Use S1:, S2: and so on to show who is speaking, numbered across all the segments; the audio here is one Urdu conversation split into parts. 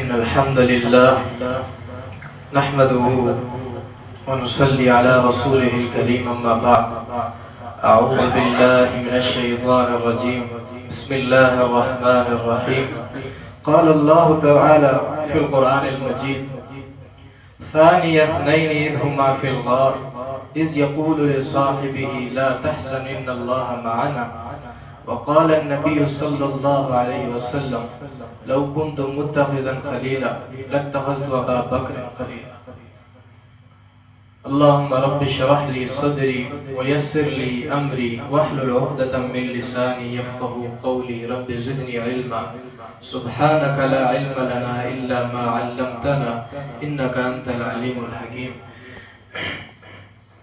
S1: إن الحمد لله نحمده ونصلي على رسوله الكريم أما بعد أعوذ بالله من الشيطان الرجيم بسم الله الرحمن الرحيم قال الله تعالى في القرآن المجيد ثاني اثنين إذ هما في الغار إذ يقول لصاحبه لا تحزن إن الله معنا وقال النبي صلى الله عليه وسلم لو كنت متخذا خليلا لاتخذت أبا بكر خليلا اللهم رب اشرح لي صدري ويسر لي أمري واحلل عقدة من لساني يفقهوا قولي رب زدني علما سبحانك لا علم لنا إلا ما علمتنا إنك أنت العليم الحكيم.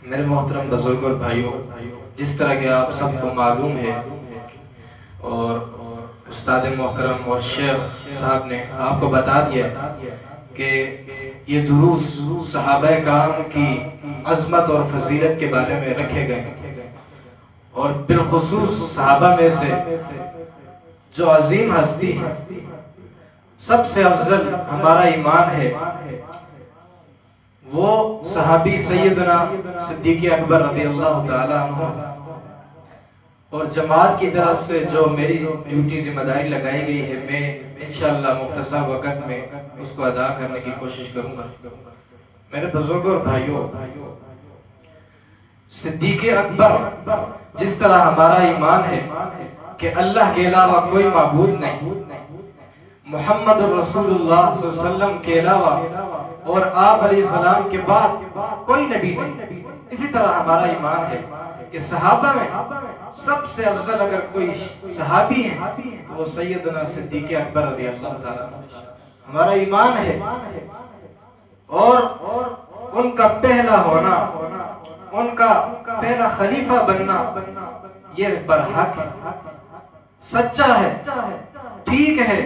S1: میرے محترم بزرگ اور بھائیوں، جس طرح کہ آپ سب کو معلوم ہے اور استاد محترم اور شیخ صاحب نے آپ کو بتا دیا کہ یہ دروس صحابہ کرام کی عظمت اور فضیلت کے بارے میں رکھے گئے اور بالخصوص صحابہ میں سے جو عظیم ہستی ہے، سب سے افضل ہمارا ایمان ہے وہ صحابی سیدنا صدیق اکبر رضی اللہ تعالیٰ عنہ، اور جماعت کی طرف سے جو میری ڈیوٹی ذمہ داری لگائی گئی ہے میں انشاءاللہ مختصر وقت میں اس کو ادا کرنے کی کوشش کروں گا. میرے بزرگوں اور بھائیوں، صدیق اکبر جس طرح ہمارا ایمان ہے کہ اللہ کے علاوہ کوئی معبود نہیں، محمد رسول اللہ صلی اللہ علیہ وسلم کے علاوہ اور آپ علیہ السلام کے بعد کوئی نبی نہیں، اسی طرح ہمارا ایمان ہے کہ صحابہ میں سب سے افضل اگر کوئی صحابی ہیں تو وہ سیدنا صدیق اکبر رضی اللہ تعالیٰ ہمارا ایمان ہے، اور ان کا پہلا ہونا، ان کا پہلا خلیفہ بننا یہ برحق ہے، سچا ہے، ٹھیک ہے،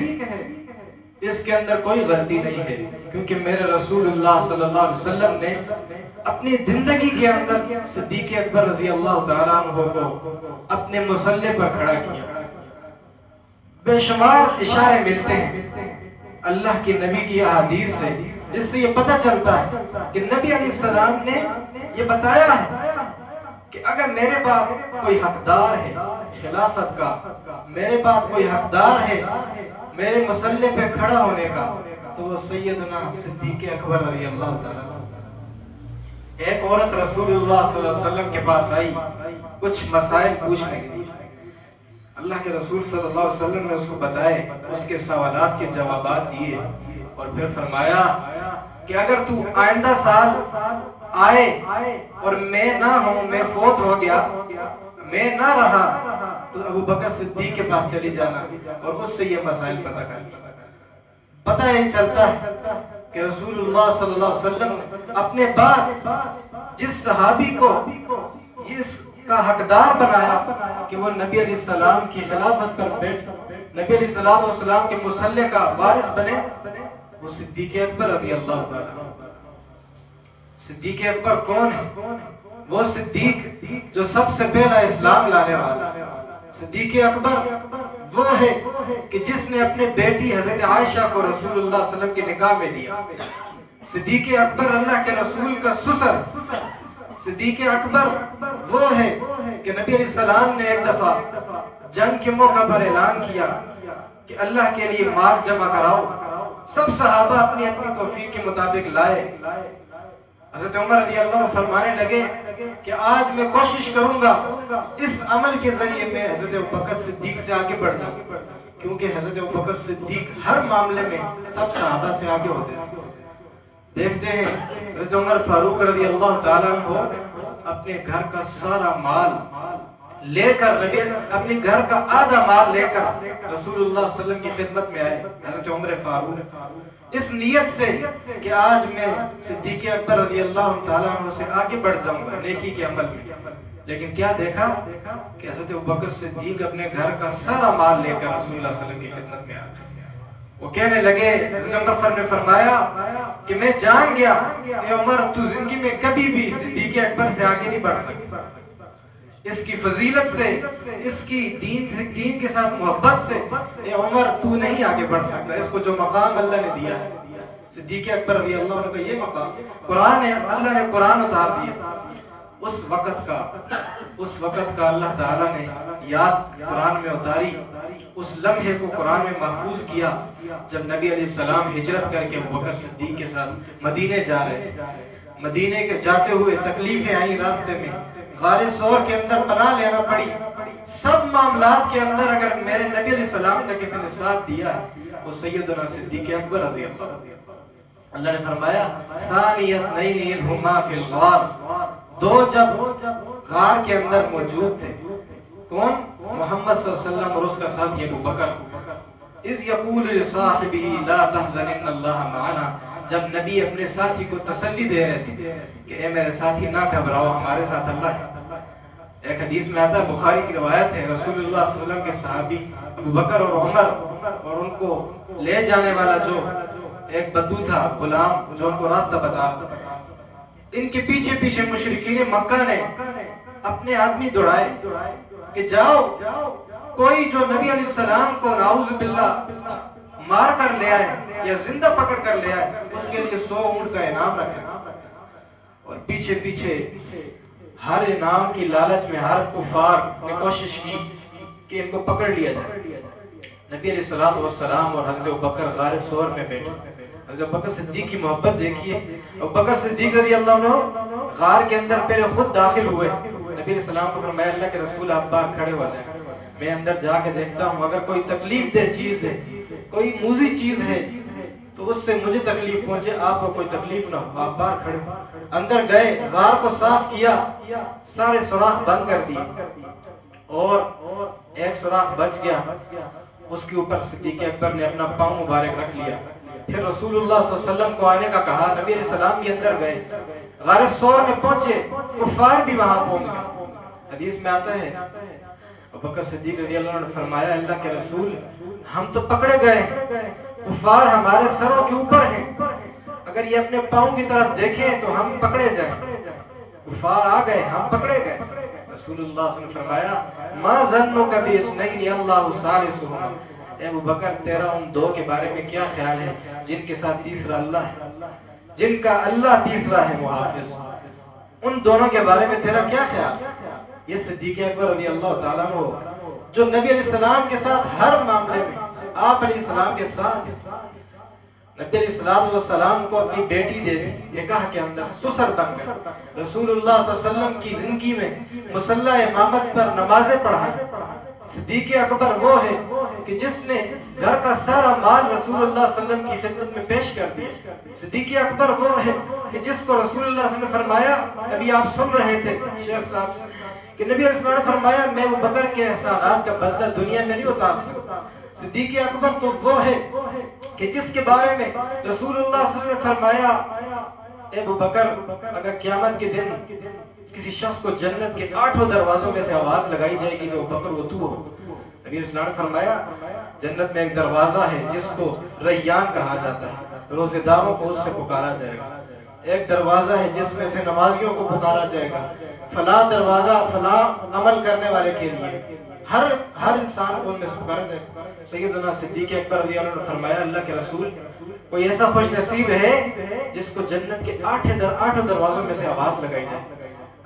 S1: اس کے اندر کوئی غلطی نہیں ہے، کیونکہ میرے رسول اللہ صلی اللہ علیہ وسلم نے اپنی زندگی کے اندر صدیق اکبر رضی اللہ تعالیٰ عنہ کو اپنے مصلی پر کھڑا کیا. بے شمار اشارے ملتے ہیں اللہ کے نبی کی احادیث سے، جس سے یہ پتہ چلتا ہے کہ نبی علیہ السلام نے یہ بتایا ہے کہ اگر میرے بعد کوئی حقدار ہے خلافت کا، میرے بعد کوئی حقدار ہے میرے مصلی پہ کھڑا ہونے کا، تو وہ سیدنا صدیق اکبر رضی اللہ تعالیٰ. ایک عورت رسول اللہ صلی اللہ علیہ وسلم کے پاس آئی کچھ مسائل پوچھنے کے لیے. اللہ کے رسول صلی اللہ علیہ وسلم نے اس کو بتائے، اس کے سوالات کے جوابات دیے، اور پھر فرمایا کہ اگر تو آئندہ سال آئے اور میں نہ ہوں، میں فوت ہو گیا، میں نہ رہا، تو ابو بکر صدیق کے پاس چلی جانا اور اس سے یہ مسائل پتہ کر. پتہ یہ چلتا ہے کہ رسول اللہ صلی اللہ علیہ وسلم اپنے بعد جس صحابی کو اس کا حقدار بنایا کہ وہ نبی علیہ السلام کی خلافت پر بیٹھ نبی علیہ السلام کے مصلی کا وارث بنے، وہ صدیق اکبر رضی اللہ تعالیٰ. صدیق اکبر کون ہے؟ وہ صدیق جو سب سے پہلا اسلام لانے والا. صدیق اکبر وہ ہے کہ جس نے اپنے بیٹی حضرت عائشہ کو رسول اللہ صلی اللہ علیہ وسلم کے نکاح میں دیا. صدیق اکبر اللہ کے رسول کا سسر. صدیق اکبر وہ ہے کہ نبی علیہ السلام نے ایک دفعہ جنگ کے موقع پر اعلان کیا کہ اللہ کے لیے مال جمع کراؤ. سب صحابہ اپنی اپنی توفیق کے مطابق لائے. حضرت عمر رضی اللہ عنہ فرمانے لگے کہ آج میں کوشش کروں گا اس عمل کے ذریعے میں حضرت ابوبکر صدیق سے آگے بڑھ جاؤں، کیونکہ حضرت ابوبکر صدیق ہر معاملے میں سب صحابہ سے آگے ہوتے ہیں. دیکھتے ہیں حضرت عمر فاروق رضی اللہ تعالیٰ عنہ اپنے گھر کا سارا مال لے کر اپنے گھر کا آدھا مال لے کر رسول اللہ صلی اللہ علیہ وسلم کی خدمت میں آئے. حضرت عمر فاروق اس نیت سے کہ آج میں صدیق اکبر رضی اللہ تعالیٰ عنہ سے آگے بڑھ جاؤں گا نیکی کے عمل میں. لیکن کیا دیکھا کہ حضرت ابوبکر صدیق اپنے گھر کا سارا مال لے کر رسول اللہ صلی اللہ علیہ وسلم کی خدمت میں آ گئے. وہ کہنے لگے، حضرت عمر نے فرمایا کہ میں جان گیا کہ عمر تو زندگی میں کبھی بھی صدیق اکبر سے آگے نہیں بڑھ سکتا. اس کی فضیلت سے، اس کی دین کے ساتھ محبت سے، اے عمر تو نہیں آگے بڑھ سکتا۔ اس کو جو مقام اللہ نے دیا ہے، صدیق اکبر رضی اللہ عنہ کا یہ مقام، قرآن ہے، اللہ نے قرآن اتار دیا، اس وقت کا اللہ تعالیٰ نے یاد قرآن میں اتاری، اس لمحے کو قرآن میں محفوظ کیا جب نبی علیہ السلام ہجرت کر کے ابوبکر صدیق کے ساتھ مدینے جا رہے ہیں۔ مدینے کے جاتے ہوئے تکلیفیں آئیں راستے میں، غار ثور کے اندر پناہ لینا پڑی۔ سب معاملات کے اندر اگر میرے نبی علیہ السلام نے کسی نے ساتھ دیا ہے وہ سیدنا صدیق اکبر رضی اللہ عنہ۔ اللہ نے فرمایا ثانی اثنین اذ ہما فی الغار، دو جب غار کے اندر موجود تھے، کون؟ محمد صلی اللہ علیہ وسلم اور اس کا ساتھی ابوبکر۔ اذ یقول لصاحبہ لا تحزن ان اللہ معنا، جب نبی اپنے ساتھی کو تسلی دے رہے تھے کہ اے میرے ساتھی نہ گھبراؤ، ہمارے ساتھ اللہ ہے۔ ایک حدیث میں آتا ہے، بخاری کی روایت ہے، رسول اللہ صلی اللہ علیہ وسلم کے صحابی ابوبکر اور عمر اور ان کو لے جانے والا جو ایک بدو تھا، غلام جو ان کو راستہ بتا، ان کے پیچھے پیچھے مشرکین مکہ نے اپنے آدمی دوڑائے کہ جاؤ کوئی جو نبی علیہ السلام کو نعوذ باللہ مار کر لے آئے یا زندہ پکڑ کر لے آئے، اس کے لیے 100 اونٹ کا انعام رکھے۔ اور پیچھے پیچھے ہر انعام کی لالچ میں ہر کفار نے کوشش کی کہ ان کو پکڑ لیا جائے۔ نبی علیہ الصلوۃ والسلام اور حضرت ابوبکر غار ثور میں بیٹھے۔ حضرت ابوبکر صدیق کی محبت دیکھیے، ابوبکر صدیق رضی اللہ عنہ غار کے اندر پہلے خود داخل ہوئے۔ نبی علیہ السلام کو فرمایا اللہ کے رسول آپ باہر کھڑے ہو جائیں، میں اندر جا کے دیکھتا ہوں، اگر کوئی تکلیف دہ چیز ہے، کوئی موذی چیز ہے تو اس سے مجھے تکلیف پہنچے، آپ کو کوئی تکلیف نہ ہو، آپ باہر کھڑے۔ اندر گئے، غار کو صاف کیا، سارے سوراخ بند کر دیے اور ایک سوراخ بچ گیا، اس کے اوپر صدیق اکبر نے اپنا پاؤں مبارک رکھ لیا۔ پھر رسول اللہ صلی اللہ علیہ وسلم کو آنے کا کہا، نبی علیہ السلام بھی اندر گئے، غار ثور میں پہنچے، کفار بھی وہاں پہنچ گئے۔ حدیث میں آتا ہے ابوبکر صدیق رضی اللہ عنہ نے فرمایا اللہ کے رسول ہم تو پکڑے گئے، کفار ہمارے سروں کے اوپر ہیں، اگر یہ اپنے پاؤں کی طرف دیکھیں تو ہم پکڑے جائیں۔ کفار آ گئے، ہم پکڑے گئے۔ رسول اللہ صلی اللہ علیہ وسلم نے فرمایا ما ظنک باثنین اللہ ثالثہما، اے ابوبکر تیرا ان دو کے بارے میں کیا خیال ہے جن کے ساتھ تیسرا اللہ ہے، جن کا اللہ تیسرا ہے محافظ، ان دونوں کے بارے میں تیرا کیا خیال ہے؟ یہ صدیق اکبر رضی اللہ تعالیٰ عنہ جو نبی علیہ السلام کے ساتھ ہر معاملے میں آپ علیہ السلام کے ساتھ، نبی علیہ السلام کو اپنی بیٹی دے دی نکاح کے اندر، سسر بن گئے، رسول اللہ صلی اللہ علیہ وسلم کی زندگی میں مصلی امامت پر نمازیں پڑھائیں۔ صدیق اکبر وہ ہے کہ جس نے گھر کا سارا مال رسول اللہ صلی اللہ علیہ وسلم کی خدمت میں پیش کر دیا۔ صدیق اکبر وہ ہے کہ جس کو رسول اللہ صلی اللہ علیہ وسلم نے فرمایا، ابھی آپ سن رہے تھے شیخ صاحب سے کہ نبی علیہ السلام نے فرمایا میں ابوبکر کے احسانات کا بدلہ دنیا میں نہیں اتار سکتا۔ صدیق اکبر تو وہ ہے کہ جس کے بارے میں رسول اللہ صلی اللہ علیہ وسلم نے فرمایا اے ابوبکر اگر قیامت کے دن کسی شخص کو جنت کے 8 دروازوں میں سے آواز لگائی جائے گی تو ابوبکر وہ تو ہو۔ نبی علیہ السلام نے فرمایا جنت میں ایک دروازہ ہے جس کو ریان کہا جاتا ہے، روزے داروں کو اس سے پکارا جائے گا۔ ایک دروازہ ہے جس میں سے نمازیوں کو پکارا جائے گا، فلاں دروازہ فلاں عمل کرنے والے کے لیے، ہر انسان کو ان میں سے پکارا جائے گا۔ سیدنا صدیق اکبر رضی اللہ عنہ نے فرمایا اللہ کے رسول کوئی ایسا خوش نصیب ہے جس کو جنت کے 8 دروازوں میں سے آواز لگائی جائے۔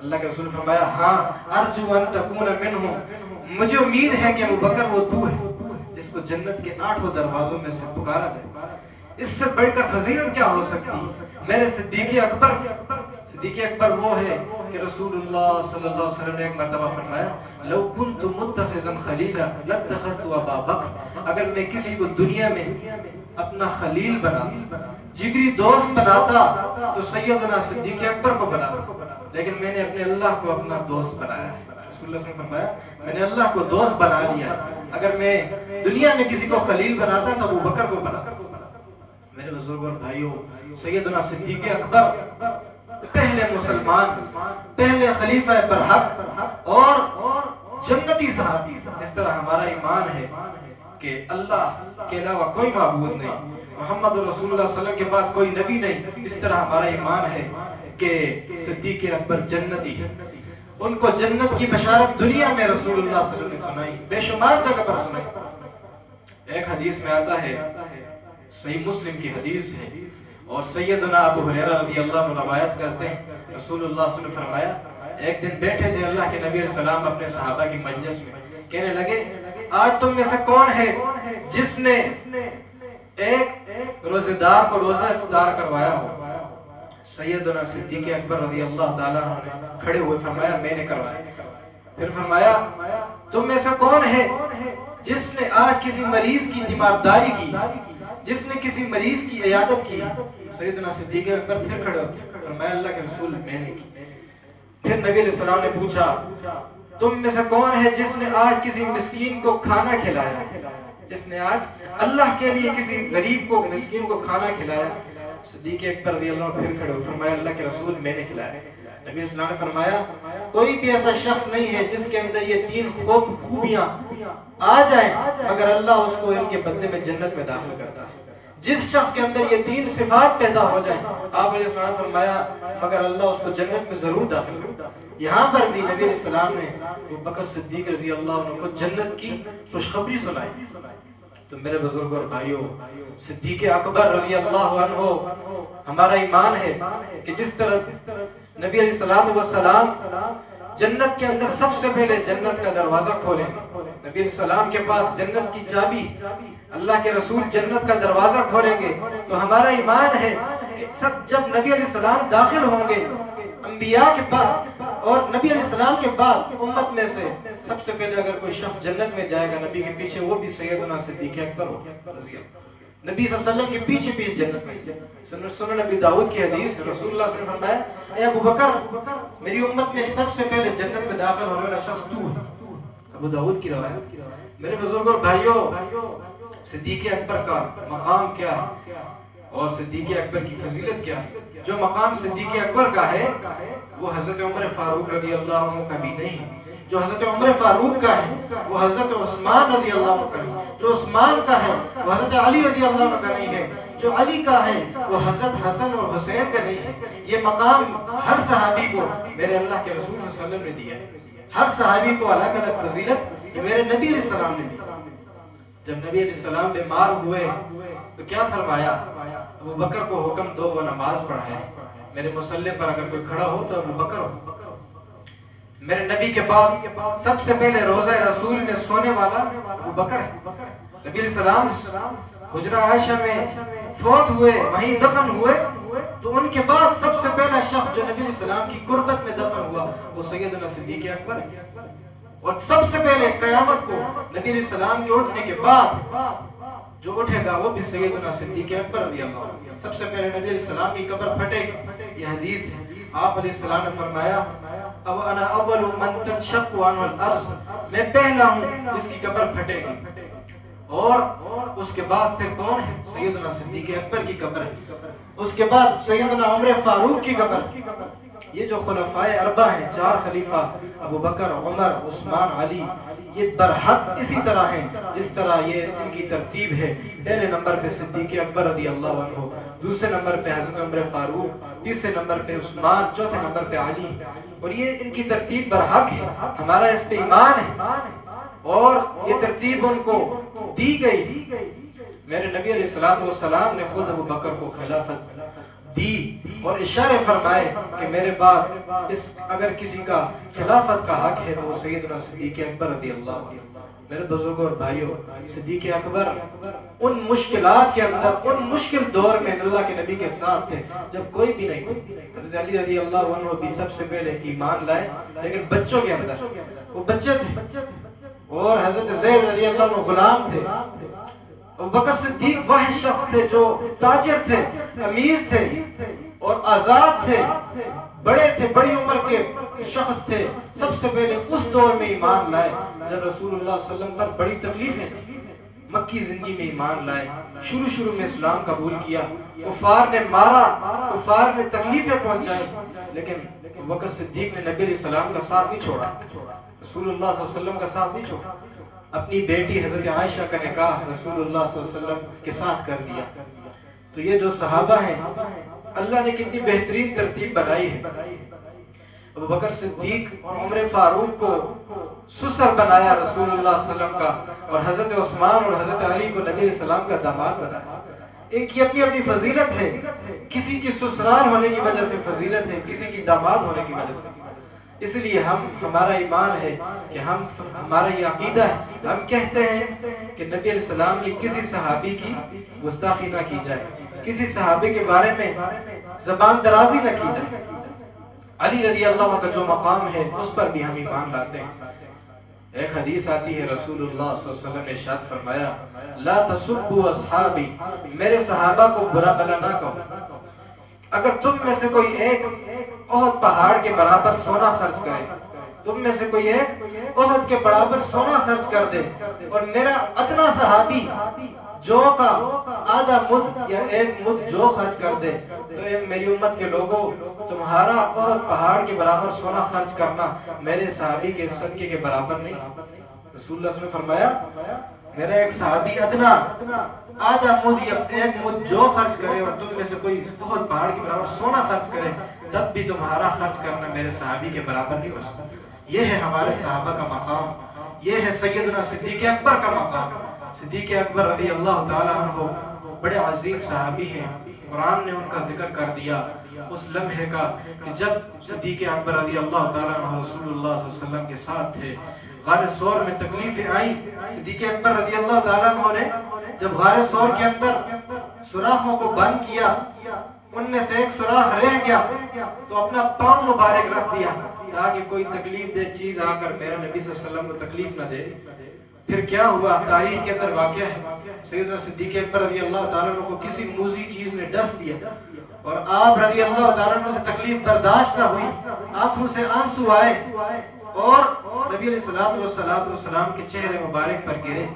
S1: اللہ کے رسول نے فرمایا ہاں ارجو ان تکون منہم، مجھے امید ہے کہ ابوبکر وہ تو ہے جس کو جنت کے 8 دروازوں میں سے پکارا جائے۔ اس سے بڑھ کر فضیلت کیا ہو سکتی؟ میرے صدیق اکبر وہ ہے کہ رسول اللہ صلی اللہ علیہ وسلم نے ایک مرتبہ فرمایا لو کنت متخذا خلیلا لاتخذت ابا بکر، اگر میں کسی کو دنیا میں اپنا خلیل بناتا، جگری دوست بناتا تو سیدنا صدیق اکبر کو بناتا، لیکن میں نے اپنے اللہ کو اپنا دوست بنایا ہے۔ رسول اللہ صلی اللہ علیہ وسلم نے فرمایا میں نے اللہ کو دوست بنا لیا، اگر میں دنیا میں کسی کو خلیل بناتا تو ابوبکر کو بناتا۔ میرے بزرگوں اور بھائیوں سیدنا صدیق اکبر پہلے مسلمان، پہلے خلیفہ برحق اور جنتی صحابی۔ اس طرح ہمارا ایمان ہے کہ اللہ کے علاوہ کوئی معبود نہیں، محمد رسول اللہ صلی اللہ علیہ وسلم کے بعد کوئی نبی نہیں۔ اس طرح ہمارا ایمان ہے کہ صدیق اکبر جنتی ہے۔ ان کو جنت کی بشارت دنیا میں رسول اللہ صلی اللہ علیہ وسلم نے سنائی، بے شمار جگہ پر سنائی۔ ایک حدیث میں آتا ہے، صحیح مسلم کی حدیث ہے، اور سیدنا ابو ہریرہ رضی اللہ عنہ روایت کرتے ہیں، رسول اللہ صلی اللہ علیہ وسلم نے فرمایا، ایک دن بیٹھے تھے اللہ کے نبی علیہ السلام اپنے صحابہ کی مجلس میں، کہنے لگے آج تم میں سے کون ہے جس نے ایک روزے دار کو روزہ افطار کروایا ہو؟ سیدنا صدیق اکبر رضی اللہ تعالیٰ عنہ کھڑے ہوئے فرمایا میں نے کروایا۔ پھر فرمایا تم میں سے کون ہے جس نے آج کسی مریض کی تیمارداری کی، جس نے کسی مریض کی عیادت کی؟ سیدنا صدیق اکبر پھر کھڑے ہوتے فرمایا اللہ کے رسول میں نے کی۔ پھر نبی علیہ السلام نے پوچھا تم میں سے کون ہے جس نے آج کسی مسکین کو کھانا کھلایا، جس نے آج اللہ کے لیے کسی غریب کو مسکین کو کھانا کھلایا؟ صدیق اکبر رضی اللہ عنہ پھر کھڑے ہوئے فرمایا اللہ کے رسول میں نے کھلایا۔ نبی علیہ السلام نے فرمایا کوئی بھی ایسا شخص نہیں ہے جس کے اندر یہ تین خوبیاں آ جائیں مگر اللہ اس کو ان کے بدلے میں جنت میں داخل کرتا ہے۔ جس شخص کے اندر یہ تین صفات پیدا ہو جائیں، آپ علیہ السلام نے فرمایا مگر اللہ اس کو جنت میں ضرور داخل کرتا ہے۔ یہاں پر بھی نبی علیہ السلام نے ابو بکر صدیق رضی اللہ عنہ کو جنت کی خوشخبری سنائی۔ تو میرے بزرگوں اور بھائیوں، صدیق اکبر رضی اللہ عنہ ہمارا ایمان ہے کہ جس طرح نبی علیہ السلام جنت کے اندر سب سے پہلے جنت کا دروازہ کھولیں، نبی علیہ السلام کے پاس جنت کی چابی، اللہ کے رسول جنت کا دروازہ کھولیں گے، تو ہمارا ایمان ہے کہ سب جب نبی علیہ السلام داخل ہوں گے، انبیاء کے بعد اور نبی علیہ السلام کے بعد امت میں سے سب سے پہلے اگر کوئی شخص جنت میں جائے گا نبی کے پیچھے، وہ بھی سیدنا صدیق اکبر ہوگا رضی اللہ۔ نبی صلی اللہ علیہ وسلم کے پیچھے پیچھے جنت میں۔ سنن نبی داؤد کی حدیث، رسول اللہ صلی اللہ علیہ وسلم نے فرمایا اے ابو بکر میری امت میں سب سے پہلے جنت میں داخل ہونے والا شخص تو ہے، ابو داؤد کی روایت۔ میرے بزرگوں اور بھائیوں، صدیق اکبر کا مقام کیا ہے اور صدیق اکبر کی فضیلت کیا ہے؟ جو مقام صدیق اکبر کا ہے وہ حضرت عمر فاروق رضی اللہ عنہ کا بھی نہیں ہے۔ جو حضرت عمر فاروق کا ہے وہ حضرت عثمان رضی اللہ عنہ کا نہیں ہے۔ جو عثمان کا ہے وہ حضرت علی رضی اللہ عنہ کا نہیں ہے۔ جو علی کا ہے وہ حضرت حسن اور حسین کا نہیں ہے۔ یہ مقام ہر صحابی کو میرے اللہ کے رسول صلی اللہ علیہ وسلم نے دیا ہے۔ ہر صحابی کو الگ الگ فضیلت میرے نبی علیہ السلام نے دی۔ جب نبی علیہ السلام بیمار ہوئے تو کیا فرمایا؟ ابو بکر کو حکم دو وہ نماز پڑھائے، میرے مصلی پر اگر کوئی کھڑا ہو تو ابو بکر ہو۔ میرے نبی کے بعد سب سے پہلے روضہ رسول میں سونے والا ابو بکر ہے۔ نبی علیہ السلام حجرہ عائشہ میں فوت ہوئے، وہیں دفن ہوئے، تو ان کے بعد سب سے پہلا شخص جو نبی علیہ السلام کی قربت میں دفن ہوا وہ سیدنا صدیق اکبر ہے۔ اور سب سے پہلے قیامت کو نبی علیہ السلام کے اٹھنے کے بعد جو اٹھے گا وہ بھی سیدنا صدیق اکبر رضی اللہ عنہ۔ سب سے پہلے نبی علیہ السلام کی قبر پھٹے گی، یہ حدیث ہے۔ آپ علیہ السلام نے فرمایا اب انا اول من تنشق عنہ الارض، میں پہلا ہوں جس کی قبر پھٹے گی۔ اور اس کے بعد پھر کون ہے؟ سیدنا صدیق اکبر کی قبر ہے۔ اس کے بعد سیدنا عمر فاروق کی قبر۔ یہ جو خلفائے اربع ہیں، چار خلیفہ ابو بکر، عمر، عثمان، علی، یہ برحق اسی طرح ہیں جس طرح یہ ان کی ترتیب ہے۔ پہلے نمبر پہ صدیق اکبر رضی اللہ عنہ، دوسرے نمبر پہ حضرت عمر فاروق، تیسرے نمبر پہ عثمان، چوتھے نمبر پہ علی۔ اور یہ ان کی ترتیب برحق ہے، ہمارا اس پہ ایمان ہے اور یہ ترتیب ان کو دی گئی۔ میرے نبی علیہ السلام نے خود ابو بکر کو خلافت دی اور اشارے فرمائے کہ میرے بعد اس اگر کسی کا خلافت کا حق ہے تو وہ سیدنا صدیق اکبر رضی اللہ عنہ۔ میرے بزرگوں اور بھائیوں، صدیق اکبر ان مشکلات کے اندر، ان مشکل دور میں اللہ کے نبی کے ساتھ تھے جب کوئی بھی نہیں تھا۔ حضرت علی رضی اللہ عنہ بھی سب سے پہلے ایمان لائے، لیکن بچوں کے اندر وہ بچے تھے، اور حضرت زید رضی اللہ عنہ غلام تھے۔ ابو بکر صدیق وہ شخص تھے جو تاجر تھے، امیر تھے اور آزاد تھے، بڑے تھے، بڑی عمر کے شخص تھے۔ سب سے پہلے اس دور میں ایمان لائے جب رسول اللہ صلی اللہ علیہ وسلم پر بڑی تکلیفیں تھیں، مکی زندگی میں ایمان لائے، شروع میں اسلام قبول کیا، کفار نے مارا، کفار نے تکلیفیں پہنچائی، لیکن ابو بکر صدیق نے نبی علیہ السلام کا ساتھ نہیں چھوڑا، رسول اللہ صلی اللہ علیہ وسلم کا ساتھ نہیں چھوڑا۔ اپنی بیٹی حضرت عائشہ کا نکاح رسول اللہ صلی اللہ علیہ وسلم کے ساتھ کر دیا۔ تو یہ جو صحابہ ہیں، اللہ نے کتنی بہترین ترتیب بنائی ہے۔ ابوبکر صدیق اور عمر فاروق کو سسر بنایا رسول اللہ صلی اللہ علیہ وسلم کا، اور حضرت عثمان اور حضرت علی کو نبی علیہ السلام کا داماد بنایا۔ ان کی اپنی اپنی فضیلت ہے، کسی کی سسرال ہونے کی وجہ سے فضیلت ہے، کسی کی داماد ہونے کی وجہ سے۔ اس لیے ہمارا ایمان ہے کہ ہمارا یہ عقیدہ ہے، ہم کہتے ہیں کہ نبی علیہ السلام کی کسی صحابی کی گستاخی نہ کی جائے، کسی صحابی کے بارے میں زبان درازی نہ کی جائے۔ علی رضی اللہ عنہ کا جو مقام ہے اس پر بھی ہم ایمان لاتے ہیں۔ ایک حدیث آتی ہے، رسول اللہ صلی اللہ علیہ وسلم نے ارشاد فرمایا، لا تسبوا اصحابی، میرے صحابہ کو برا بلا نہ کہو۔ اگر تم میں سے کوئی ایک احد پہاڑ کے برابر سونا خرچ کرے، تم میں سے کوئی ایک احد کے برابر سونا خرچ کر دے، اور میرا ادنا صحابی جو کا آدھا مد یا ایک مد جو خرچ کر دے، تو اے میری امت کے لوگوں، تمہارا احد پہاڑ کے برابر سونا خرچ کرنا میرے صحابی کے صدقے کے برابر نہیں۔ رسول اللہ صلی اللہ علیہ وسلم نے فرمایا، میرا ایک صحابی ادنا آدھا مد یا ایک مد جو خرچ کرے، اور تم میں سے کوئی احد پہاڑ کے برابر سونا خرچ کرے، تب بھی تمہارا خرچ کرنا میرے صحابی کے برابر نہیں ہو سکتا۔ یہ ہے ہمارے صحابہ کا مقام، یہ ہے سیدنا صدیق اکبر کا مقام۔ صدیق اکبر رضی اللہ تعالیٰ عنہ بڑے عظیم صحابی ہیں، قرآن نے ان کا ذکر کر دیا اس لمحے کا کہ جب صدیق اکبر رضی اللہ تعالیٰ عنہ رسول اللہ صلی اللہ علیہ وسلم کے ساتھ تھے، غار ثور میں تکلیفیں آئیں، صدیق اکبر رضی اللہ تعالیٰ عنہ نے جب غار ثور کے اندر سوراخوں کو بند کیا، ان میں سے ایک سوراخ رہ گیا تو اپنا پاؤں مبارک رکھ دیا تاکہ کوئی تکلیف دہ چیز آ کر میرا نبی صلی اللہ علیہ وسلم کو تکلیف نہ دے۔ پھر کیا ہوا، تاریخ کے اندر واقعہ ہے، سیدنا صدیق اکبر رضی اللہ تعالیٰ عنہ کو کسی موذی چیز نے ڈس دیا، اور آپ رضی اللہ تعالیٰ عنہ سے تکلیف برداشت نہ ہوئی، آنکھوں سے آنسو آئے، اور نبی علیہ السلام کے چہرے مبارک پر گرے،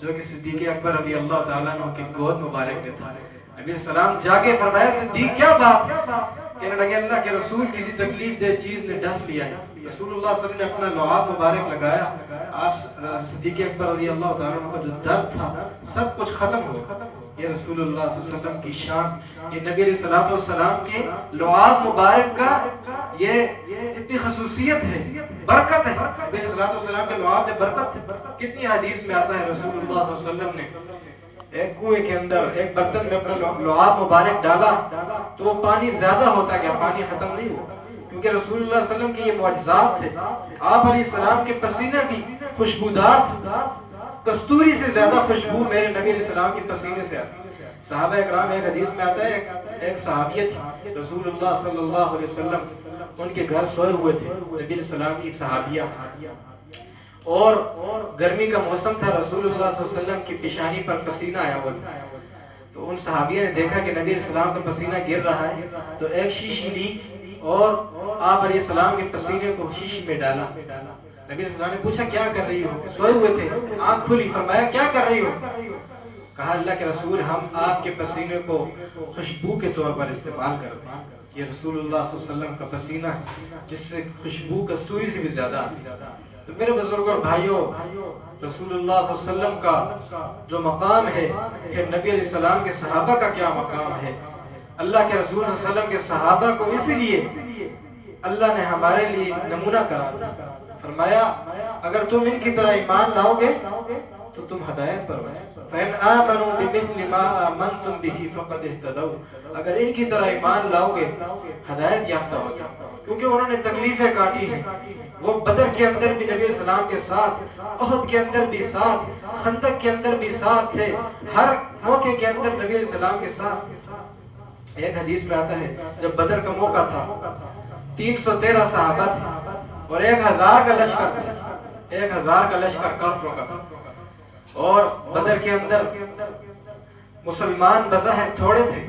S1: جو کہ صدیق اکبر رضی اللہ تعالیٰ عنہ کی گود مبارک میں تھا۔ نبی علیہ السلام جاگے، فرمایا صدیق کیا بات؟ کہنے لگے اللہ کے رسول کسی تکلیف دہ چیز نے ڈس لیا ہے۔ رسول اللہ صلی اللہ علیہ وسلم نے اپنا لعاب مبارک لگایا، آپ صدیق اکبر رضی اللہ تعالیٰ عنہ کا جو درد تھا سب کچھ ختم ہو گیا۔ یہ رسول اللہ صلی اللہ علیہ وسلم کی شان، یہ نبی علیہ السلام کے لعاب مبارک کا یہ اتنی خصوصیت ہے، برکت ہے۔ نبی علیہ السلام کے لعاب میں برکت ہے۔ کتنی حدیث میں آتا ہے رسول اللہ صلی اللہ علیہ وسلم نے ایک کنویں کے اندر ایک برتن میں اپنا لعاب مبارک ڈالا تو وہ پانی زیادہ ہوتا گیا، پانی ختم نہیں ہوا، کیونکہ رسول اللہ صلی اللہ علیہ وسلم کے یہ معجزات تھے۔ آپ علیہ السلام کے پسینے بھی خوشبودار تھے، کستوری سے زیادہ خوشبو میرے نبی علیہ السلام کے پسینے سے آتی۔ صحابہ اکرام، ایک حدیث میں آتا ہے ایک صحابیہ تھی، رسول اللہ صلی اللہ علیہ وسلم ان کے گھر سوئے ہوئے تھے، نبی علیہ السلام کی صحابیہ، اور گرمی کا موسم تھا، رسول اللہ صلی اللہ علیہ وسلم کی پیشانی پر پسینہ آیا ہوا تھا۔ تو ان صحابیہ نے دیکھا کہ نبی علیہ السلام کا پسینہ گر رہا ہے، تو ایک شیشی لی اور آپ علیہ السلام کے پسینے کو شیشی میں ڈالا۔ نبی علیہ السلام نے پوچھا کیا کر رہی ہو؟ سوئے ہوئے تھے، آنکھ کھلی، فرمایا کیا کر رہی ہو؟ کہا اللہ کے رسول ہم آپ کے پسینے کو خوشبو کے طور پر استعمال کرتے ہیں۔ یہ رسول اللہ صلی اللہ علیہ وسلم کا پسینہ جس سے خوشبو کستوری سے بھی زیادہ آتی۔ تو میرے بزرگوں اور بھائیوں، رسول اللہ صلی اللہ علیہ وسلم کا جو مقام ہے کہ نبی علیہ السلام کے صحابہ کا کیا مقام ہے، اللہ کے رسول صلی اللہ علیہ وسلم کے صحابہ کو اسی لیے اللہ نے ہمارے لیے نمونہ قرار دیا، فرمایا اگر تم ان کی طرح ایمان لاؤ گے تو تم ہدایت پر ہو۔ فَإِنْ آمَنُوا بِمِثْلِ مَا آمَنْتُمْ بِهِ فَقَدِ اهْتَدَوْا، اگر ان کی طرح ایمان لاؤ گے ہدایت یافتہ ہو جاؤ، کیونکہ انہوں نے تکلیفیں کاٹی ہیں۔ وہ بدر کے اندر بھی نبی علیہ السلام کے ساتھ، احد کے اندر بھی ساتھ، خندق کے اندر بھی ساتھ تھے، ہر موقع کے اندر نبی علیہ السلام کے ساتھ۔ ایک حدیث میں آتا ہے جب بدر کا موقع تھا 313 صحابہ تھے اور 1000 کا لشکر تھا، 1000 کا لشکر کافروں کا تھا، اور بدر کے اندر مسلمان بظاہر تھوڑے تھے۔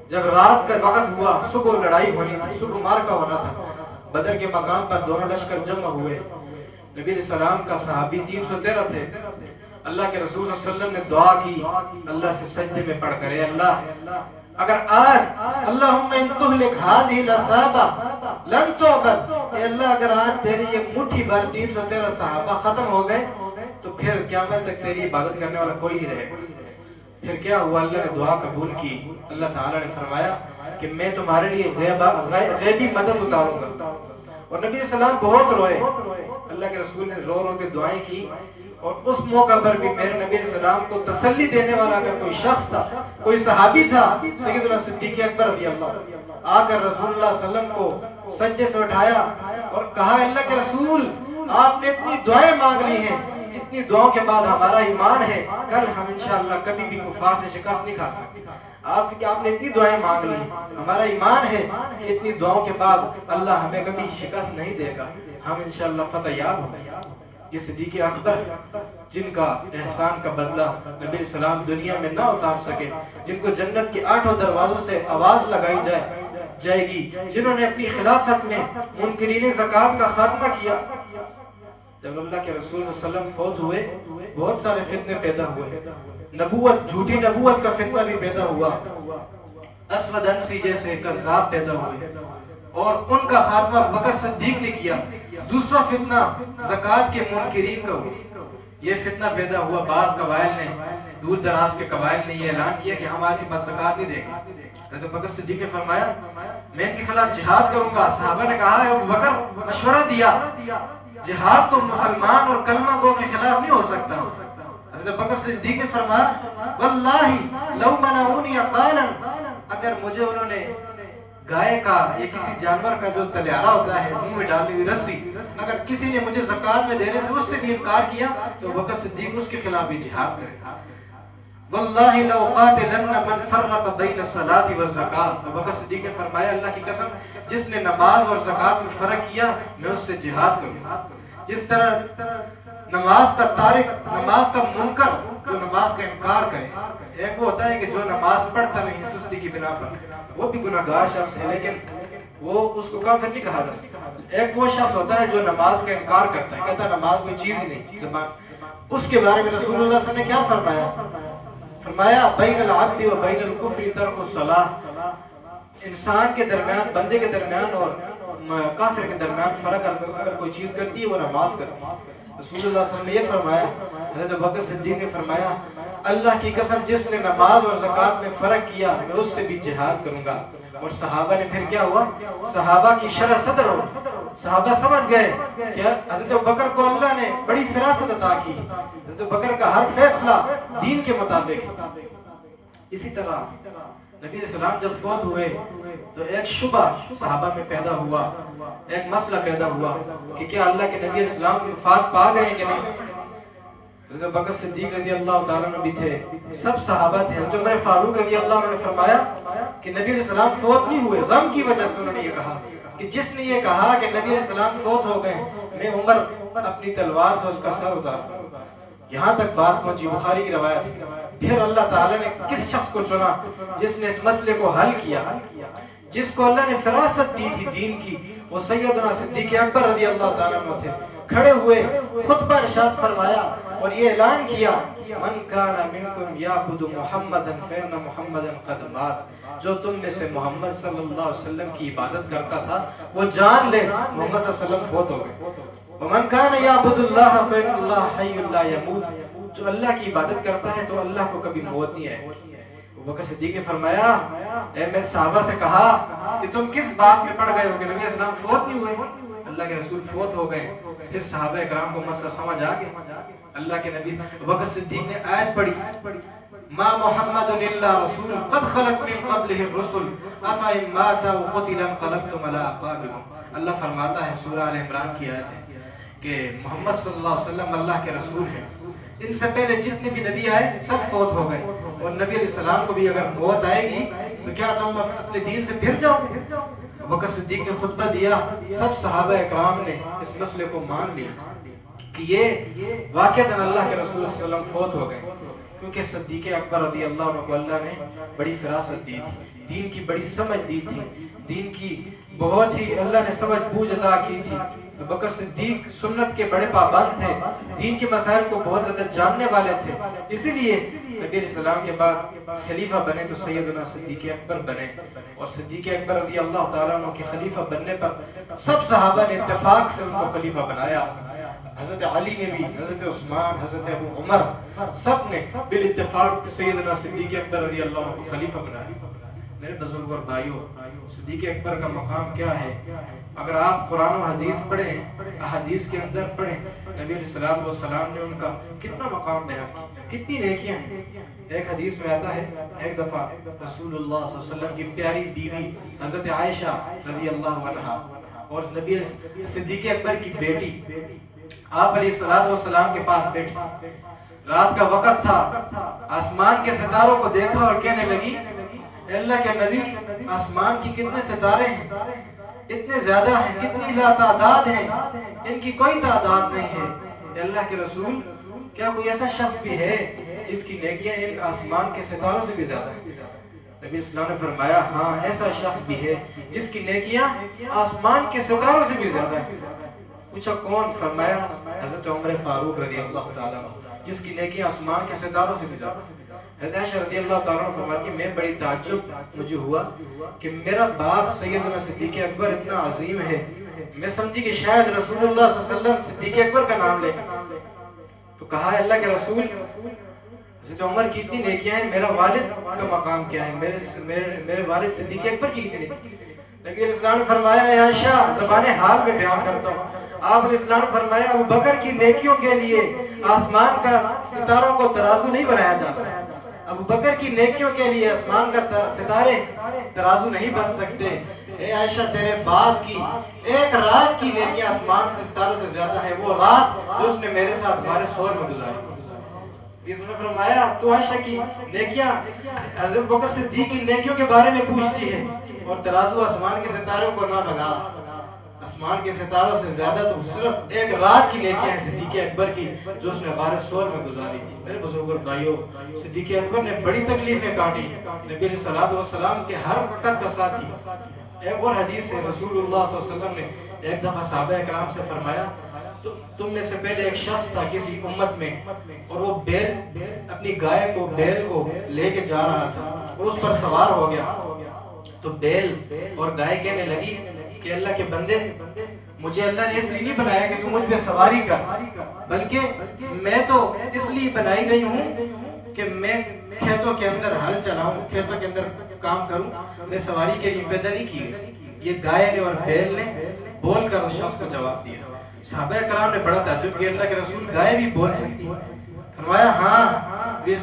S1: جب رات کا وقت ہوا، صبح لڑائی ہونی تھی، صبح مارکا ہونا تھا، بدر کے مقام پر دونوں لشکر جمع ہوئے۔ نبی علیہ السلام کا صحابی 313 تھے، اللہ کے رسول صلی اللہ علیہ وسلم نے دعا کی اللہ سے سجدے میں پڑھ کر، اے اللہ اگر آج اللہم ان تہلک ہذہ العصابہ لن تعبد، اے اللہ اگر آج تیری یہ مٹھی بھر 313 صحابہ ختم ہو گئے تو پھر قیامت تک تیری عبادت کرنے والا کوئی نہیں رہے گا۔ پھر کیا ہوا، اللہ نے دعا قبول کی، اللہ تعالیٰ نے فرمایا کہ میں تمہارے لیے غیبی مدد اتاروں گا، اور نبی علیہ السلام بہت روئے، اللہ کے رسول نے رو رو کے دعائیں کی، اور اس موقع پر بھی میرے نبی علیہ السلام کو تسلی دینے والا اگر کوئی شخص تھا، کوئی صحابی تھا، سیدنا صدیق اکبر رضی اللہ، آ کر رسول اللہ صلی اللہ علیہ وسلم کو سجدے سے اٹھایا اور کہا اللہ کے رسول آپ نے اتنی دعائیں مانگ لی ہیں، اتنی دعاؤں کے بعد ہمارا ایمان ہے کل ہم انشاءاللہ کبھی بھی کفار سے شکست نہیں کھا سکتے، آپ نے اتنی دعائیں مانگ لی، ہمارا ایمان ہے کہ اتنی دعاؤں کے بعد اللہ ہمیں کبھی شکست نہیں دے گا، ہم انشاءاللہ فتح یاب ہوں گے۔ یہ صدیق اکبر جن کا احسان کا بدلہ نبی علیہ السلام دنیا میں نہ اتار سکے، جن کو جنت کے 8 دروازوں سے آواز لگائی جائے گی، جنہوں نے اپنی خلافت میں منکرین زکات کا خاتمہ کیا۔ جب اللہ کے رسول صلی اللہ علیہ وسلم فوت ہوئے بہت سارے فتنے پیدا ہوئے، نبوت، جھوٹی نبوت کا فتنہ بھی پیدا ہوا، اسود انسی جیسے کذاب پیدا ہوئے اور ان کا خاتمہ بکر صدیق نے کیا۔ دوسرا فتنہ زکات کے منکرین کا ہوا، یہ فتنہ پیدا ہوا، بعض قبائل نے، دور دراز کے قبائل نے یہ اعلان کیا کہ ہم آپ کے پاس زکات نہیں دیں گے۔ حضرت بکر صدیق نے فرمایا میں ان کے خلاف جہاد کروں گا۔ صحابہ نے کہا ابو بکر مشورہ دیا، جہاد تو مسلمان اور کلمہ گو کے خلاف نہیں ہو سکتا۔ حضرت بکر صدیق نے فرمایا واللہ لو منعونی قالا، اگر مجھے انہوں نے گائے کا یا کسی جانور کا جو تلیارہ ہوتا ہے منہ میں ڈالی ہوئی رسی، اگر کسی نے مجھے زکات میں دینے سے اس سے بھی انکار کیا تو بکر صدیق اس کے خلاف بھی جہاد کرے گا۔ واللہ لو قاتلن من فرق بین الصلاۃ والزکات، بکر صدیق نے فرمایا اللہ کی قسم جس نے نماز اور زکات میں فرق کیا میں اس سے جہاد کروں گا۔ جس طرح نماز کا تارک، نماز کا منکر جو نماز کا انکار کرے، ایک وہ ہوتا ہے کہ جو نماز پڑھتا نہیں سستی کی بنا پر، وہ بھی گناہگار شخص ہے لیکن وہ اس کو کافر نہیں کہا جا سکتا۔ ایک وہ شخص ہوتا ہے جو نماز کا انکار کرتا ہے، کہتا ہے نماز کوئی چیز ہی نہیں زبان، اس کے بارے میں رسول اللہ صلی اللہ علیہ وسلم نے کیا فرمایا؟ فرمایا بین العبد و بین الکفر ترک الصلاۃ، انسان کے درمیان، بندے کے درمیان اور کافر کے درمیان فرق اگر کوئی چیز کرتی ہے وہ نماز کرتی ہے۔ رسول اللہ صلی اللہ علیہ وسلم نے یہ فرمایا، حضرت بکر صدیق نے فرمایا اللہ کی قسم جس نے نماز اور زکات میں فرق کیا میں اس سے بھی جہاد کروں گا۔ اور صحابہ نے پھر کیا ہوا؟ صحابہ کی شرح صدر ہو، صحابہ سمجھ گئے کہ حضرت بکر کو اللہ نے بڑی فراست عطا کی، حضرت بکر کا ہر فیصلہ دین کے مطابق۔ اسی طرح نبی علیہ السلام جب فوت ہوئے تو ایک شبہ صحابہ میں پیدا ہوا، ایک مسئلہ پیدا ہوا کہ کیا اللہ کے نبی علیہ السلام کی وفات پا گئے کہ نہیں؟ حضرت بکر صدیق رضی اللہ تعالیٰ عنہ بھی تھے، سب صحابہ تھے۔ حضرت عمر فاروق رضی اللہ عنہ نے فرمایا کہ نبی علیہ السلام فوت نہیں ہوئے، غم کی وجہ سے انہوں نے یہ کہا کہ جس نے یہ کہا کہ نبی علیہ السلام فوت ہو گئے میں عمر اپنی تلوار سے اس کا سر اتار۔ یہاں تک بات پہنچی، بخاری کی روایت۔ پھر اللہ تعالیٰ نے کس شخص کو چنا جس نے اس مسئلے کو حل کیا، جس کو اللہ نے فراست دی تھی دین کی، وہ سیدنا صدیق اکبر رضی اللہ تعالیٰ عنہ تھے۔ کھڑے ہوئے خطبہ ارشاد فرمایا اور یہ اعلان کیا من کان منکم یعبد محمدا فإن محمدا قد مات، جو تم میں سے محمد صلی اللہ علیہ وسلم کی عبادت کرتا تھا وہ جان لے محمد صلی اللہ علیہ وسلم فوت ہو گئے۔ ومن کان یعبد اللہ فإن اللہ حی لا یموت، جو اللہ کی عبادت کرتا ہے تو اللہ کو کبھی موت نہیں آئے۔ بکر صدیق نے فرمایا اے میرے صحابہ سے کہا کہ تم کس بات میں پڑ گئے ہو کہ نبی علیہ السلام فوت نہیں ہوئے؟ اللہ کے رسول فوت ہو گئے۔ پھر صحابہ کرام کو مسئلہ سمجھ آ گیا، اللہ کے نبی بکر صدیق نے آیت پڑھی ما محمد الا رسول قد خلت من قبله الرسل افإن مات او قتل انقلبتم على اعقابكم۔ اللہ فرماتا ہے سورہ آل عمران کی آیت ہے کہ محمد صلی اللہ علیہ وسلم اللہ کے رسول ہیں، ان سے پہلے جتنے بھی نبی آئے سب فوت ہو گئے، اور نبی علیہ السلام کو بھی اگر موت آئے گی تو کیا تم اپنے دین سے پھر جاؤ گے؟ بکر صدیق نے خطبہ دیا، سب صحابہ اکرام نے اس مسئلے کو مان لیا کہ یہ واقعتاً اللہ کے رسول صلی اللہ علیہ وسلم فوت ہو گئے، کیونکہ صدیق اکبر رضی اللہ عنہ کو اللہ نے بڑی فراست دی تھی، دین کی بڑی سمجھ دی تھی، دین کی بہت ہی اللہ نے سمجھ بوجھ عطا کی تھی۔ بکر صدیق سنت کے بڑے پابند تھے، دین کے مسائل کو بہت زیادہ جاننے والے تھے، اسی لیے نبی علیہ السلام کے بعد خلیفہ بنے تو سیدنا صدیق اکبر بنے، اور صدیق اکبر رضی اللہ تعالیٰ عنہ کے خلیفہ بننے پر سب صحابہ نے اتفاق سے ان کو خلیفہ بنایا۔ حضرت علی نے بھی، حضرت عثمان، حضرت ابو عمر، سب نے بالاتفاق سیدنا صدیق اکبر رضی اللہ عنہ کو خلیفہ بنایا۔ میرے بزرگ اور بھائیوں، صدیق اکبر کا مقام کیا ہے؟ اگر آپ قرآن و حدیث پڑھیں، احادیث کے اندر پڑھیں، نبی علیہ الصلوۃ والسلام نے ان کا کتنا مقام بیان کیا، کتنی نیکیاں ہیں۔ ایک حدیث میں آتا ہے ایک دفعہ رسول اللہ صلی اللہ علیہ وسلم کی پیاری بیوی حضرت عائشہ رضی اللہ عنہا اور نبی صدیق اکبر کی بیٹی آپ علیہ الصلوۃ والسلام کے پاس بیٹھی، رات کا وقت تھا، آسمان کے ستاروں کو دیکھا اور کہنے لگی اللہ کے نبی، آسمان کی کتنے ستارے ہیں، اتنے زیادہ ہیں، کتنی لا تعداد ہیں، ان کی کوئی تعداد نہیں ہے۔ اللہ کے رسول، کیا کوئی ایسا شخص بھی ہے جس کی نیکیاں ان آسمان کے ستاروں سے بھی زیادہ ہیں؟ نبی اسلام نے فرمایا ہاں ایسا شخص بھی ہے جس کی نیکیاں آسمان کے ستاروں سے بھی زیادہ ہیں۔ پوچھا کون؟ فرمایا حضرت عمر فاروق رضی اللہ تعالیٰ جس کی نیکیاں آسمان کے ستاروں سے بھی زیادہ ہیں۔ حضرت عائشہ رضی اللہ تعالیٰ فرماتی میں بڑی تعجب مجھے ہوا کہ میرا باپ سیدنا صدیق اکبر اتنا عظیم ہے، میں سمجھی کہ شاید رسول اللہ صلی اللہ علیہ وسلم صدیق اکبر کا نام لے، تو کہا ہے اللہ کے رسول حضرت عمر کی اتنی نیکیاں ہیں، میرا والد کا مقام کیا ہے، میرے والد صدیق اکبر کی اتنی نیکیاں۔ نبی اسلام نے فرمایا اے عائشہ زبان حال میں بیان کرتا ہوں، آپ نے اسلام نے فرمایا ابو بکر کی نیکیوں کے لیے آسمان کا ستاروں کو ترازو نہیں بنایا جا سکتا، ابو بکر کی نیکیوں کے لیے آسمان کا ستارے ترازو نہیں بن سکتے۔ اے عائشہ تیرے باپ کی ایک رات کی نیکیاں آسمان سے ستاروں سے زیادہ ہے، وہ رات جو اس نے میرے ساتھ ہمارے شور میں گزاری۔ اس نے فرمایا تو عائشہ کی نیکیاں حضرت بکر صدیق کی نیکیوں کے بارے میں پوچھتی ہے اور ترازو آسمان کے ستاروں کو نہ لگا، آسمان کے ستاروں سے زیادہ تو صرف ایک رات کی نیکیاں ہیں صدیق اکبر کی جو اس نے ہمارے شور میں گزاری تھی۔ میرے بزرگ اور بھائیوں، صدیق اکبر نے بڑی تکلیفیں کاٹی، نبی علیہ الصلوۃ والسلام کے ہر وقت کا ساتھی۔ ایک اور حدیث ہے رسول اللہ صلی اللہ علیہ وسلم نے ایک دفعہ صحابہ اکرام سے فرمایا تم میں سے پہلے ایک شخص تھا کسی امت میں اور وہ بیل اپنی گائے کو بیل کو لے کے جا رہا تھا اور اس پر سوار ہو گیا، تو بیل اور گائے کہنے لگی کہ اللہ کے بندے مجھے اللہ نے اس لیے نہیں بنایا کہ تم مجھ پہ سواری کر، بلکہ میں تو اس لیے بنائی گئی ہوں کہ میں کھیتوں کے اندر ہل چلاؤں، کھیتوں کے اندر کام کروں، میں سواری کے لیے پیدا نہیں کی گئی۔ یہ گائے نے اور بیل نے بول کر اس شخص کو جواب دیا۔ صحابہ کرام نے بڑا تعجب کیا، اللہ کے رسول گائے بھی بول سکتی ہے؟ فرمایا ہاں میں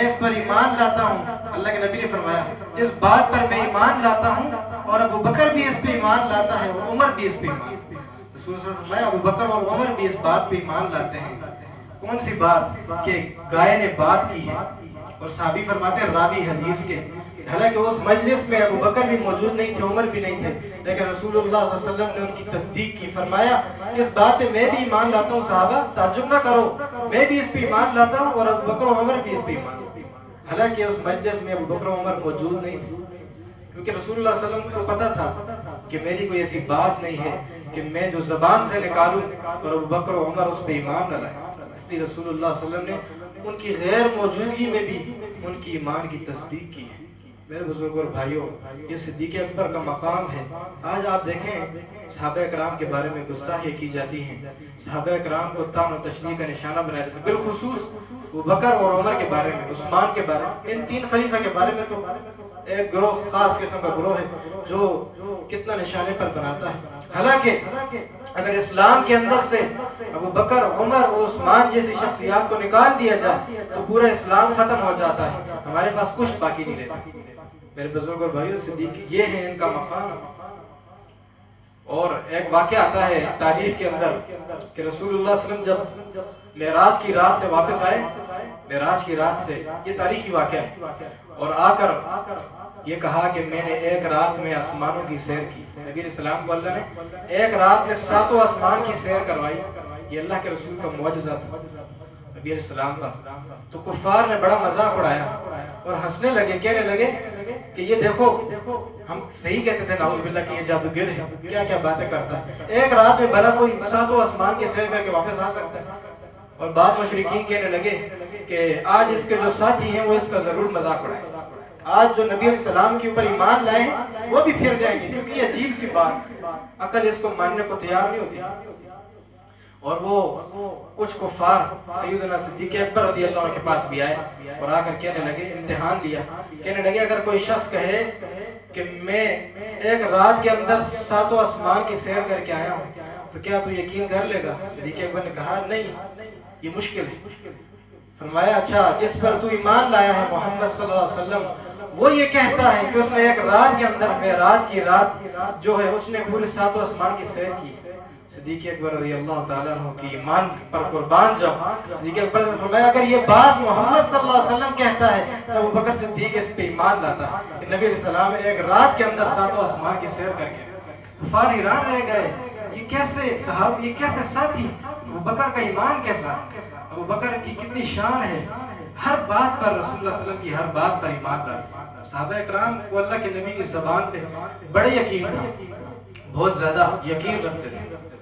S1: اس پر ایمان لاتا ہوں۔ اللہ کے نبی نے فرمایا اس بات پر میں ایمان لاتا ہوں اور ابو بکر بھی اس پہ ایمان لاتا ہے اور عمر بھی اس پہ ایمان لاتا ہے۔ رسول صلی اللہ علیہ وسلم ابو بکر اور عمر بھی اس بات پہ ایمان لاتے ہیں۔ کون سی بات؟ کہ گائے نے بات کی ہے، اور صحابی فرماتے ہیں راوی حدیث کے، حالانکہ اس مجلس میں ابو بکر بھی موجود نہیں تھے، عمر بھی نہیں تھے، لیکن رسول اللہ صلی اللہ علیہ وسلم نے ان کی تصدیق کی، فرمایا اس بات پہ میں بھی ایمان لاتا ہوں، صحابہ تعجب نہ کرو، میں بھی اس پہ ایمان لاتا ہوں اور ابو بکر و عمر بھی اس پہ ایمان لاتا ہوں۔ حالانکہ اس مجلس میں ابو بکر و عمر موجود نہیں تھے، کیونکہ رسول اللہ صلی اللہ علیہ وسلم کو پتا تھا کہ میری کوئی ایسی بات نہیں ہے کہ میں جو زبان سے نکالوں اور ابو بکر و عمر اس پہ ایمان نہ لائیں، اس لیے رسول اللہ صلی اللہ علیہ وسلم نے ان کی غیر موجودگی میں بھی ان کی ایمان کی تصدیق کی ہے۔ میرے بزرگ اور بھائیوں، یہ صدیق اکبر کا مقام ہے۔ آج آپ دیکھیں صحابہ اکرام کے بارے میں گستاخی کی جاتی ہیں، صحابہ اکرام کو طعن و تشنیع کا نشانہ بنایا جاتا ہے، بالخصوص ابو بکر اور عمر کے بارے میں، عثمان کے بارے میں، ان تین خلیفہ کے بارے میں تو ایک گروہ خاص قسم کا گروہ ہے جو کتنا نشانے پر بناتا ہے۔ حالانکہ اگر اسلام کے اندر سے ابو بکر، عمر اور عثمان جیسی شخصیات کو نکال دیا جائے تو پورا اسلام ختم ہو جاتا ہے، ہمارے پاس کچھ باقی نہیں رہتا۔ میرے بزرگ اور بھائیوں، صدیق یہ ہے ان کا مقام۔ اور ایک واقعہ آتا ہے تاریخ کے اندر کہ رسول اللہ صلی اللہ علیہ وسلم جب معراج کی رات سے واپس آئے، معراج کی رات سے، یہ تاریخی واقعہ ہے، اور آ کر یہ کہا کہ میں نے ایک رات میں آسمانوں کی سیر کی۔ نبی علیہ السلام کو اللہ نے ایک رات میں 7 آسمان کی سیر کروائی، یہ اللہ کے رسول کا معجزہ تھا نبی علیہ السلام کا۔ تو کفار نے بڑا مذاق اڑایا اور ہنسنے لگے، کہنے لگے کہ یہ دیکھو، ہم صحیح کہتے تھے نعوذ باللہ کہ یہ جادوگر ہے، کیا کیا باتیں کرتا ہے، ایک رات میں بھلا کوئی 7 آسمان کی سیر کر کے واپس آ سکتا ہے۔ اور بعض مشرکین کہنے لگے کہ آج اس کے جو ساتھی ہیں وہ اس کا ضرور مذاق اڑائیں، آج جو نبی علیہ السلام کے اوپر ایمان لائے وہ بھی پھر جائیں گے، کیونکہ یہ عجیب سی بات، عقل اس کو ماننے کو تیار نہیں ہوتی۔ اور وہ کچھ کفار سیدنا صدیق اکبر رضی اللہ عنہ کے پاس بھی آئے اور آ کر کہنے لگے، امتحان لیا، کہنے لگے اگر کوئی شخص کہے کہ میں ایک رات کے اندر 7 آسمان کی سیر کر کے آیا ہوں تو کیا تو یقین کر لے گا؟ صدیق اکبر نے کہا نہیں، یہ مشکل ہے۔ فرمایا اچھا، جس پر تو ایمان لایا ہے محمد صلی اللہ علیہ وسلم، وہ یہ کہتا ہے کہ اس نے ایک رات کے اندر معراج کی رات جو ہے اس نے پورے 7 آسمان کی سیر کی۔ صدیق اکبر رضی اللہ تعالیٰ عنہ کی ایمان پر قربان جاؤ، صدیق اکبر نے فرمایا اگر یہ بات محمد صلی اللہ علیہ وسلم کہتا ہے تو ابو بکر صدیق اس پہ ایمان لاتا کہ نبی علیہ السلام ایک رات کے اندر 7 آسمان کی سیر کر کے۔ کفار حیران رہ گئے، یہ کیسے صحابہ، یہ کیسے ساتھی، ابو بکر کا ایمان کیسا، ابو بکر کی کتنی شان ہے، ہر بات پر رسول اللہ صلی اللہ علیہ وسلم کی ہر بات پر ایمان لاتا۔ صحابہ اکرام کو اللہ کے نبی کی زبان پہ بڑے یقین تھا، بہت زیادہ یقین رکھتے تھے۔